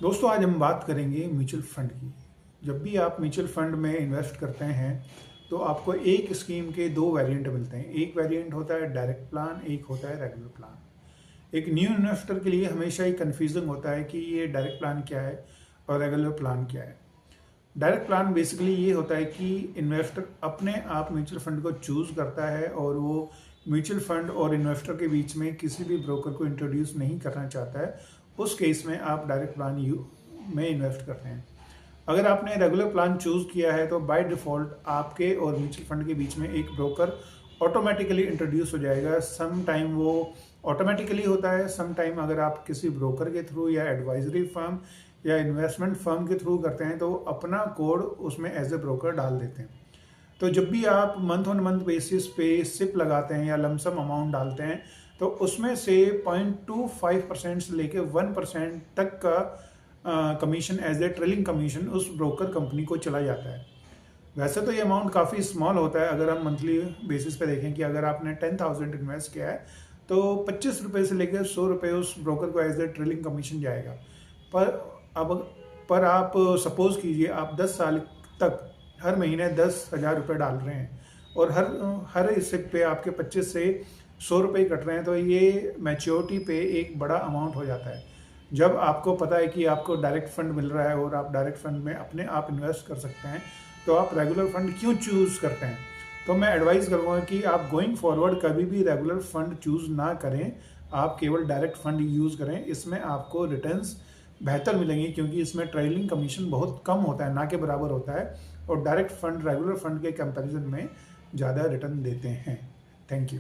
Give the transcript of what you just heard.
दोस्तों आज हम बात करेंगे म्यूचुअल फंड की। जब भी आप म्यूचुअल फंड में इन्वेस्ट करते हैं तो आपको एक स्कीम के दो वेरिएंट मिलते हैं। एक वेरिएंट होता है डायरेक्ट प्लान, एक होता है रेगुलर प्लान। एक न्यू इन्वेस्टर के लिए हमेशा ही कन्फ्यूजन होता है कि ये डायरेक्ट प्लान क्या है और रेगुलर प्लान क्या है। डायरेक्ट प्लान बेसिकली ये होता है कि इन्वेस्टर अपने आप म्यूचुअल फंड को चूज़ करता है और वो म्यूचुअल फंड और इन्वेस्टर के बीच में किसी भी ब्रोकर को इंट्रोड्यूस नहीं करना चाहता है। उस केस में आप डायरेक्ट प्लान में इन्वेस्ट करते हैं। अगर आपने रेगुलर प्लान चूज़ किया है तो बाय डिफ़ॉल्ट आपके और म्यूचुअल फंड के बीच में एक ब्रोकर ऑटोमेटिकली इंट्रोड्यूस हो जाएगा। सम टाइम वो ऑटोमेटिकली होता है, सम टाइम अगर आप किसी ब्रोकर के थ्रू या एडवाइजरी फर्म या इन्वेस्टमेंट फर्म के थ्रू करते हैं तो अपना कोड उसमें एज ए ब्रोकर डाल देते हैं। तो जब भी आप मंथ ऑन मंथ बेसिस पे सिप लगाते हैं या लमसम अमाउंट डालते हैं तो उसमें से 0.25% से लेके 1% तक का commission as a trailing commission उस ब्रोकर कंपनी को चला जाता है। वैसे तो ये अमाउंट काफ़ी स्मॉल होता है। अगर हम मंथली बेसिस पे देखें कि अगर आपने 10,000 इन्वेस्ट किया है तो 25 रुपये से लेकर 100 रुपये उस ब्रोकर को एज ए ट्रेलिंग कमीशन जाएगा। पर अब पर आप सपोज कीजिए आप 10 साल तक हर महीने 10,000 रुपये डाल रहे हैं और हर सिप पे आपके 25 से 100 रुपये कट रहे हैं तो ये मैच्योरिटी पे एक बड़ा अमाउंट हो जाता है। जब आपको पता है कि आपको डायरेक्ट फंड मिल रहा है और आप डायरेक्ट फंड में अपने आप इन्वेस्ट कर सकते हैं तो आप रेगुलर फंड क्यों चूज़ करते हैं। तो मैं एडवाइस करूँगा कि आप गोइंग फॉरवर्ड कभी भी रेगुलर फंड चूज़ ना करें, आप केवल डायरेक्ट फंड यूज़ करें। इसमें आपको रिटर्न्स बेहतर मिलेंगे क्योंकि इसमें ट्रेलिंग कमीशन बहुत कम होता है, ना के बराबर होता है, और डायरेक्ट फंड रेगुलर फंड के कंपैरिजन में ज़्यादा रिटर्न देते हैं। Thank you.